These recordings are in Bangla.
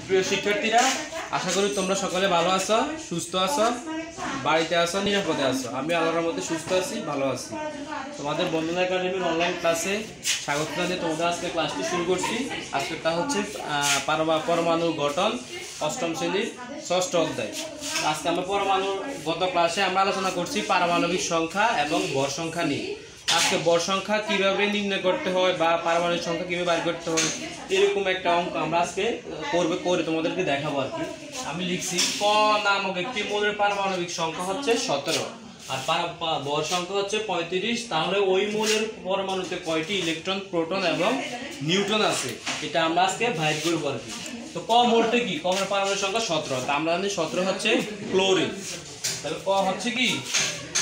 প্রিয় শিক্ষার্থীরা, আশা করি তোমরা সকলে ভালো আছো, সুস্থ আছো, বাড়িতে আছো, নিরাপদে আছো। আমি আল্লাহর মধ্যে সুস্থ আছি, ভালো আছি। তোমাদের বন্ধনা একাডেমির অনলাইন ক্লাসে স্বাগত জানিয়ে তোমাদের আজকে ক্লাসটি শুরু করছি। আজকেরটা হচ্ছে পরমাণু গঠন, অষ্টম শ্রেণীর ষষ্ঠ অধ্যায়। আজকে আমরা গত ক্লাসে আমরা আলোচনা করছি পারমাণবিক সংখ্যা এবং ভর সংখ্যা নিয়ে। আজকে ভর সংখ্যা কিভাবে নির্ণয় করতে হয় বা পারমাণবিক সংখ্যা কিভাবে বের করতে হয় এরকম একটা অঙ্ক আমরা আজকে করে তোমাদেরকে দেখাবো আর কি। আমি লিখছি ক নামক একটি মৌলের পারমাণবিক সংখ্যা হচ্ছে 17 আর ভর সংখ্যা হচ্ছে 35। তাহলে ওই মৌলের পরমাণুতে কয়টি ইলেকট্রন, প্রোটন এবং নিউট্রন আছে এটা আমরা আজকে বাইর করব আর কি। তো ক মৌলটা কি? কমের পারমাণবিক সংখ্যা 17। তা আমরা জানি 17 হচ্ছে ক্লোরিন। তাহলে ক হচ্ছে কি?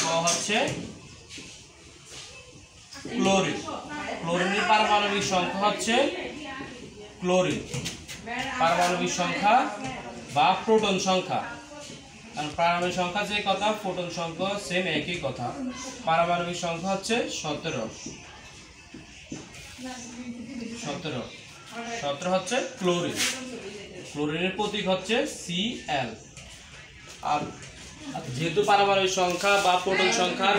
ক হচ্ছে ক্লোরিন। ক্লোরিনের পারমাণবিক সংখ্যা হচ্ছে ক্লোরিন পারমাণবিক সংখ্যা বা প্রোটন সংখ্যা। কারণ পারমাণবিক সংখ্যা যে কথা, প্রোটন সংখ্যা সেম একই কথা। পারমাণবিক সংখ্যা হচ্ছে 17 হচ্ছে ক্লোরিন। ক্লোরিনের প্রতীক হচ্ছে Cl। আর যেহেতু পারমাণবিক সংখ্যা বা প্রোটন সংখ্যার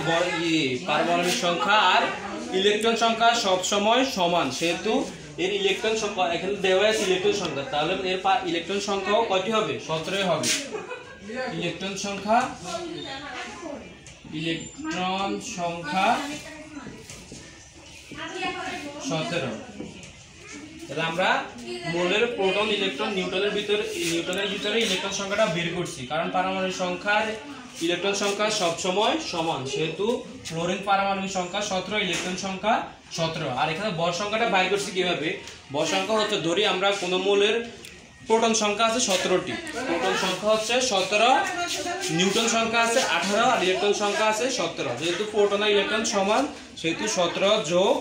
পারমাণবিক সংখ্যা আর ইলেকট্রন সংখ্যা সব সময় সমান, সেহেতু এর ইলেকট্রন সংখ্যা এখানে দেওয়া আছে ইলেকট্রন সংখ্যা, তাহলে এর ইলেকট্রন সংখ্যাও কয়টি হবে? 17 হবে। ইলেকট্রন সংখ্যা 17। তাহলে আমরা মৌলের প্রোটন, ইলেকট্রন, নিউটনের ভিতরে ইলেকট্রন সংখ্যাটা বের করছি। কারণ পারমাণবিক সংখ্যার ইলেকট্রন সংখ্যা সব সময় সমান, সেহেতু ক্লোরিন পারমাণবিক সংখ্যা 17, ইলেকট্রন সংখ্যা 17। আর এখানে ভর সংখ্যাটা বাইর করছি কিভাবে? ভর সংখ্যা হচ্ছে, ধরি আমরা কোন মৌলের প্রোটন সংখ্যা আছে 17টি, প্রোটন সংখ্যা হচ্ছে 17, নিউটন সংখ্যা আছে 18 আর ইলেকট্রন সংখ্যা আছে 17। যেহেতু প্রোটন আর ইলেকট্রন সমান, সেহেতু 17 যোগ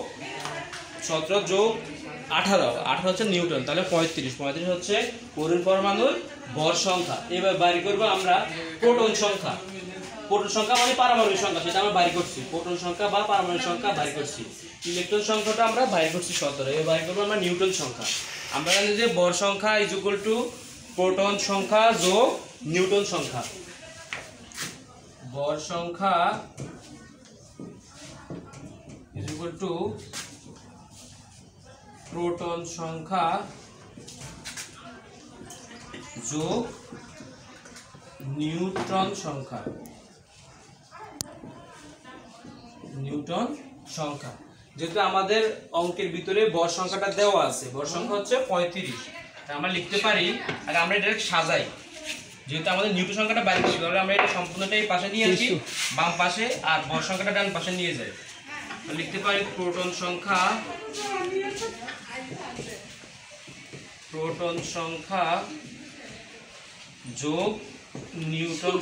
18 হচ্ছে নিউটন, তাহলে 35 হচ্ছে ক্লোরিন পরমাণুর ভর সংখ্যা। এবার বাইর করবো আমরা প্রোটন সংখ্যা। প্রোটন সংখ্যা মানে পারমাণবিক সংখ্যা, সেটা আমরা বাইর করছি। প্রোটন সংখ্যা বা পারমাণবিক সংখ্যা বাইর করছি। ইলেকট্রন সংখ্যাটা আমরা বাইর করছি 17। এবার বাইর করবো আমরা নিউটন সংখ্যা। আমরা জানি যে ভর সংখ্যা ইজ ইকুয়াল টু প্রোটন সংখ্যা যোগ নিউটন সংখ্যা। ভর সংখ্যা ইজ ইকুয়াল টু প্রোটন সংখ্যা যোগ নিউট্রন সংখ্যা। যেহেতু আমাদের অঙ্কের ভিতরে ভর সংখ্যাটা দেওয়া আছে, ভর সংখ্যা হচ্ছে 35, আমরা লিখতে পারি। আর আমরা এটা সাজাই, যেহেতু আমাদের নিউটন সংখ্যাটা বাইরে ছিল, আমরা এটা সম্পূর্ণটা এই পাশে নিয়ে আসি বাম পাশে, আর ভর সংখ্যাটা ডান পাশে নিয়ে যাই। লিখতে পারি প্রোটন সংখ্যা যোগ নিউটন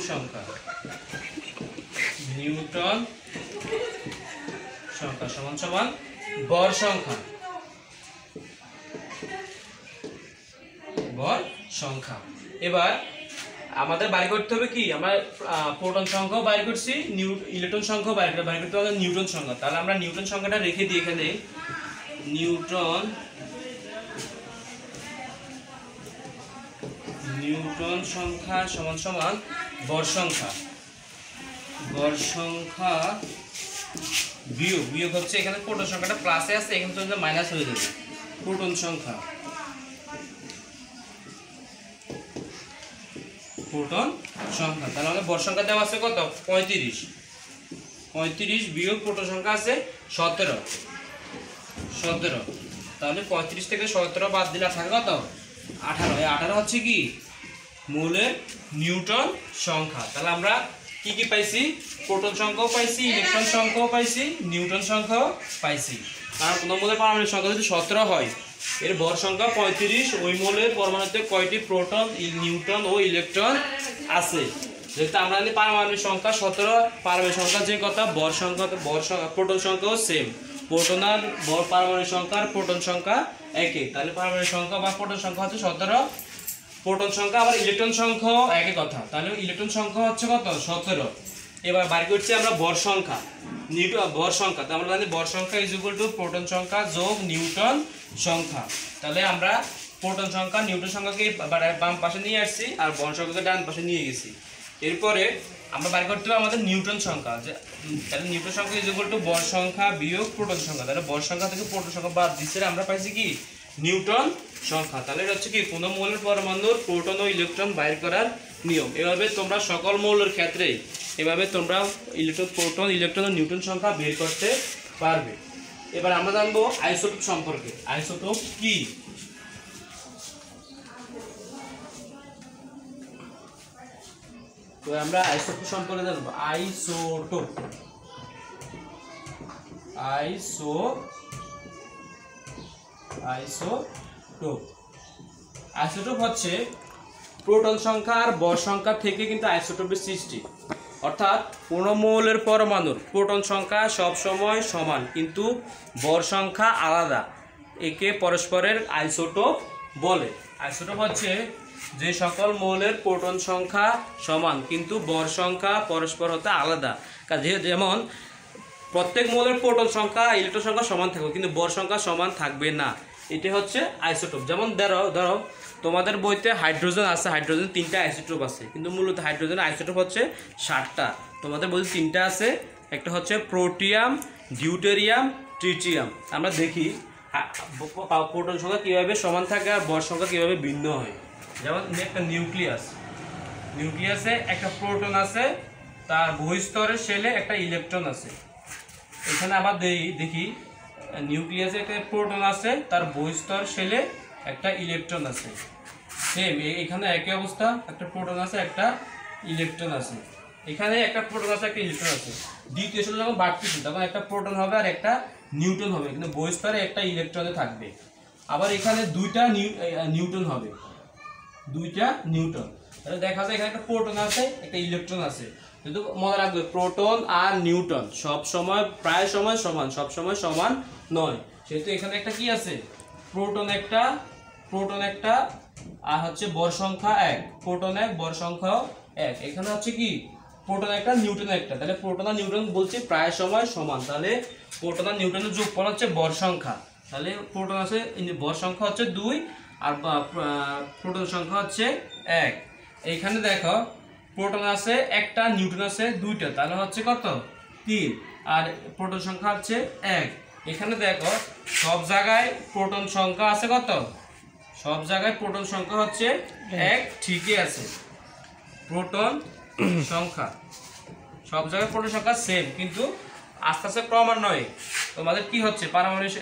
সংখ্যা সমান সমান ভর সংখ্যা। এবার আমাদের বাইর করতে হবে কি? আমরা প্রোটন সংখ্যাও বাইর করছি, ইলেকট্রন সংখ্যাও বাইর করতে হবে নিউটন সংখ্যা। তাহলে আমরা নিউটন সংখ্যাটা রেখে দিই এখানে। নিউটন সংখ্যা সমান সমান ভর সংখ্যা বিয়োগ হচ্ছে, এখানে প্রোটন সংখ্যাটা প্লাসে আছে, এখানে তো মাইনাস হয়ে যাবে। প্রোটন সংখ্যা তাহলে আমাদের ভর সংখ্যা দেওয়া আছে কত? 35 বিয়োগ প্রোটন সংখ্যা আছে 17। তাহলে 35 থেকে 17 বাদ দিলে থাকে কত? 18। 18 হচ্ছে কি মৌলের নিউটন সংখ্যা। তাহলে আমরা কি পাইছি? প্রোটন সংখ্যাও পাইছি, ইলেকট্রন সংখ্যাও পাইছি, নিউটন সংখ্যাও পাইছি। কারণ কোন মৌলের পারমাণবিক সংখ্যা যদি 17 হয়, এর ভর সংখ্যা 35, ওই মৌলের পরমাণুতে কয়টি প্রোটন, নিউট্রন ও ইলেকট্রন আছে। যেহেতু আমরা জানি পারমাণবিক সংখ্যা 17, পারমাণবিক সংখ্যা যে কথা, ভর সংখ্যা প্রোটন সংখ্যাও সেম। প্রোটন আর পারমাণবিক সংখ্যা আর প্রোটন সংখ্যা একই, তাহলে পারমাণবিক সংখ্যা বা প্রোটন সংখ্যা হচ্ছে 17, প্রোটন সংখ্যা আবার ইলেকট্রন সংখ্যাও একই কথা, তাহলে ইলেকট্রন সংখ্যা হচ্ছে কত? 17। এবার বাইর করছি আমরা ভর সংখ্যা। ভর সংখ্যা তো আমরা জানি ভর সংখ্যা ইজ ইকুয়াল টু প্রোটন সংখ্যা যোগ নিউটন সংখ্যা। তাহলে আমরা প্রোটন সংখ্যা নিউট্রন সংখ্যাকে বাম পাশে নিয়ে আসছি আর বর্ণ সংখ্যাকে ডান পাশে নিয়ে গেছি। এরপরে আমরা বের করতে হবে আমাদের নিউটন সংখ্যা, তাহলে নিউটন সংখ্যা ইজ ইকুয়াল টু বর্ণ সংখ্যা বিয়োগ প্রোটন সংখ্যা। তাহলে বর্ণ সংখ্যা থেকে প্রোটন সংখ্যা বাদ দিচ্ছে আমরা পাইছি কি নিউটন সংখ্যা। তাহলে এটা হচ্ছে কি কোনো মৌলের পরমাণুর প্রোটন ও ইলেকট্রন বাইর করার নিয়ম। এভাবে তোমরা সকল মৌলের ক্ষেত্রে এভাবে তোমরা প্রোটন ইলেকট্রন ও নিউটন সংখ্যা বের করতে পারবে। এবার আমরা জানবো আইসোটোপ সম্পর্কে। আইসোটোপ কি? তো আমরা আইসোটোপ সম্পর্কে জানবো। আইসোটোপ হচ্ছে প্রোটন সংখ্যা আর বর সংখ্যা থেকে কিন্তু আইসোটোপের সৃষ্টি। অর্থাৎ কোনো মৌলের পরমাণুর প্রোটন সংখ্যা সব সময় সমান কিন্তু বর সংখ্যা আলাদা, একে পরস্পরের আইসোটোপ বলে। আইসোটোপ হচ্ছে যে সকল মৌলের প্রোটন সংখ্যা সমান কিন্তু বর সংখ্যা পরস্পর হতে আলাদা। যেমন প্রত্যেক মৌলের প্রোটন সংখ্যা ইলেকট্রন সংখ্যা সমান থাকবে কিন্তু বর সংখ্যা সমান থাকবে না, এটি হচ্ছে আইসোটোপ। যেমন ধরো তোমাদের বইতে হাইড্রোজেন আছে, হাইড্রোজেন 3টা আইসোটোপ আছে কিন্তু মূলত হাইড্রোজেন আইসোটোপ হচ্ছে 7টা। তোমাদের বইতে 3টা আছে, একটা হচ্ছে প্রোটিয়াম, ডিউটেরিয়াম, ট্রিটিয়াম। আমরা দেখি প্রোটন সংখ্যা কীভাবে সমান থাকে আর বর সংখ্যা কীভাবে ভিন্ন হয়। যেমন একটা নিউক্লিয়াসে একটা প্রোটন আছে, তার বহিঃস্তরের শেলে একটা ইলেকট্রন আছে। এখানে আবার দেখি নিউক্লিয়াসে একটা প্রোটন আছে, তার বহিঃস্তর শেলে একটা ইলেকট্রন আছে। সেম এখানে একই অবস্থা, একটা প্রোটন আছে একটা ইলেকট্রন আছে। এখানে একটা প্রোটন আছে একটা ইলেকট্রন আছে। দ্বিতীয় শেলে যখন বাড়তেছে তখন একটা প্রোটন হবে আর একটা নিউট্রন হবে, কিন্তু বহিঃস্তরে একটা ইলেকট্রনে থাকবে। আবার এখানে দুইটা নিউট্রন হবে, দুইটা নিউট্রন। তাহলে দেখা যায় এখানে একটা প্রোটন আছে একটা ইলেকট্রন আছে, কিন্তু মনে রাখবে প্রোটন আর নিউট্রন সব সময় প্রায় সময় সমান, সব সময় সমান নয়। সেহেতু এখানে একটা কি আছে, প্রোটন একটা আর হচ্ছে বর সংখ্যা 1, প্রোটন 1 বর সংখ্যা 1। এখানে হচ্ছে কি প্রোটন একটা নিউট্রন একটা, তাহলে প্রোটন আর নিউট্রন বলছি প্রায় সময় সমান। তাহলে প্রোটন আর নিউট্রনের যোগফল হচ্ছে বর সংখ্যা। তাহলে প্রোটন আছে বর সংখ্যা হচ্ছে 2 আর প্রোটন সংখ্যা হচ্ছে 1। এইখানে দেখো প্রোটন আছে একটা, নিউট্রন আছে 2টা, তাহলে হচ্ছে কত 3 আর প্রোটন সংখ্যা হচ্ছে 1। এখানে দেখো সব জায়গায় প্রোটন সংখ্যা আছে কত, সব জায়গায় প্রোটন সংখ্যা হচ্ছে 1, ঠিকই আছে। প্রোটন সংখ্যা সব জায়গায় প্রোটন সংখ্যা সেম, কিন্তু আস্তে আস্তে ক্রমান্বয়ে তোমাদের কি হচ্ছে পারমাণবিক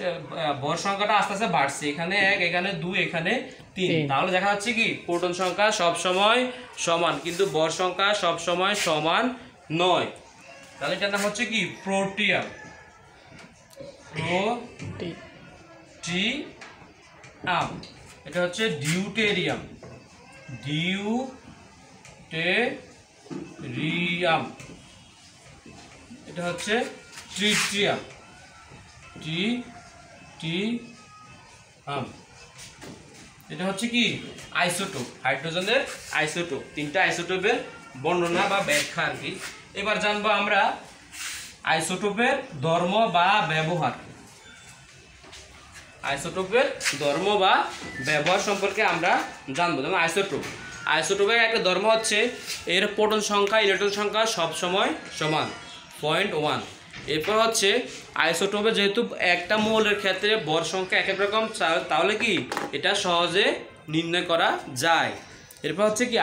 ভর সংখ্যাটা আস্তে আস্তে বাড়ছে। এখানে 1, এখানে 2, এখানে 3। তাহলে দেখা যাচ্ছে কি প্রোটন সংখ্যা সব সময় সমান কিন্তু ভর সংখ্যা সব সময় সমান নয়। তাহলে এটার নাম হচ্ছে কি প্রোটিয়াম। এটা হচ্ছে ডিউটেরিয়াম। এটা হচ্ছে ট্রিটিয়াম। এটা হচ্ছে কি আইসোটোপ, হাইড্রোজেনের আইসোটোপ। 3টা আইসোটোপের বর্ণনা বা ব্যাখ্যা আর কি। এবার জানবো আমরা আইসোটোপের ধর্ম বা ব্যবহার। আইসোটোপের ধর্ম বা ব্যবহার সম্পর্কে আমরা জানবো। যেমন আইসোটোপের একটা ধর্ম হচ্ছে এর প্রোটন সংখ্যা ইলেকট্রন সংখ্যা সবসময় সমান 0.1। এরপর হচ্ছে আইসোটোপে যেহেতু একটা মৌলের ক্ষেত্রে ভর সংখ্যা এক এক রকম, তাহলে কি এটা সহজে নির্ণয় করা যায়। এরপর হচ্ছে কি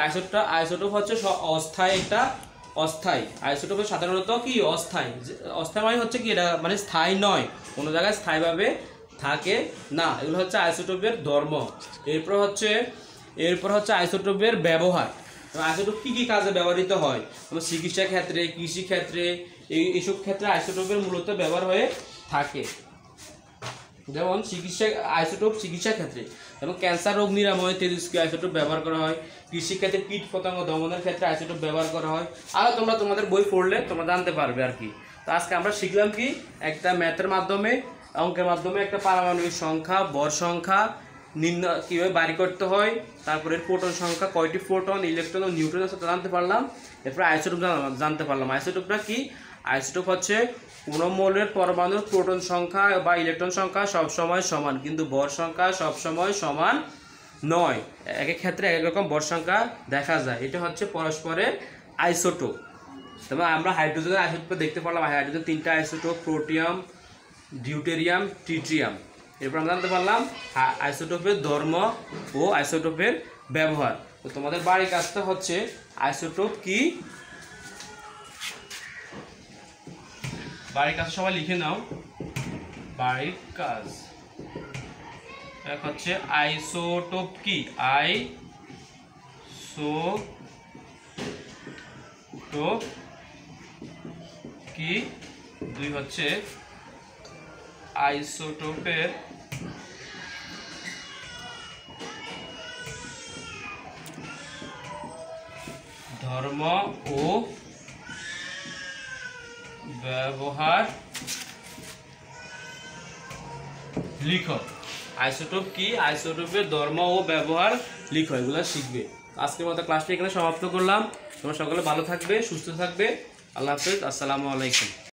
আইসোটোপ হচ্ছে অস্থায়ী, একটা অস্থায়ী। আইসোটোপে সাধারণত কি অস্থায়ী মানে হচ্ছে কি এটা মানে স্থায়ী নয়, কোনো জায়গায় স্থায়ীভাবে থাকে না। এগুলো হচ্ছে আইসোটোপের ধর্ম। এরপর হচ্ছে আইসোটোপের ব্যবহার। আইসোটোপ কি কাজে ব্যবহৃত হয়, যেমন চিকিৎসা ক্ষেত্রে, কৃষি ক্ষেত্রে, এইসব ক্ষেত্রে আইসোটোপের মূলত ব্যবহার হয়ে থাকে। যেমন চিকিৎসা ক্ষেত্রে যেমন ক্যান্সার রোগ নিরাময় তেজস্ক্রিয় আইসোটোপ ব্যবহার করা হয়। কৃষি ক্ষেত্রে কীট পতঙ্গ দমনের ক্ষেত্রে আইসোটোপ ব্যবহার করা হয়। আর তোমরা তোমাদের বই পড়লে তোমরা জানতে পারবে আর কি। তো আজকে আমরা শিখলাম কি একটা ম্যাথের মাধ্যমে, অঙ্কের মাধ্যমে একটা পারমাণবিক সংখ্যা, ভর সংখ্যা নির্ণয় কীভাবে বাড়ি করতে হয়, তারপরে প্রোটন সংখ্যা কয়টি প্রোটন, ইলেকট্রন ও নিউট্রন আছে জানতে পারলাম। এরপরে আইসোটোপ জানতে পারলাম। আইসোটোপটা কি? আইসোটোপ হচ্ছে কোনো মৌলের পরমাণুর প্রোটন সংখ্যা বা ইলেকট্রন সংখ্যা সবসময় সমান কিন্তু ভর সংখ্যা সবসময় সমান নয়, এক এক ক্ষেত্রে এক এক রকম ভর সংখ্যা দেখা যায়। এটা হচ্ছে পরস্পরের আইসোটোপ। তবে আমরা হাইড্রোজেনের আইসোটোপ দেখতে পারলাম, হাইড্রোজেন 3টা আইসোটোপ, প্রোটিয়াম, ডিউটেরিয়াম, ট্রিটিয়াম। এরপর আমরা জানতে পারলাম আইসোটোপের ধর্ম ও আইসোটোপের ব্যবহার। তো তোমাদের বাড়ির কাজটা হচ্ছে আইসোটোপ কি, বাড়ির কাজ সবাই লিখে নাও। বাড়ির কাজ এক হচ্ছে আইসোটোপ কি, আইসোটোপ কি, 2 হচ্ছে আইসোটোপের ধর্ম ও ব্যবহার লিখো। আইসোটোপ কি, আইসোটোপের ধর্ম ও ব্যবহার লিখো, এগুলো শিখবে। আজকের মতো ক্লাসটি এখানে সমাপ্ত করলাম। তোমরা সকলে ভালো থাকবে, সুস্থ থাকবে। আল্লাহ হাফেজ, আসসালামু আলাইকুম।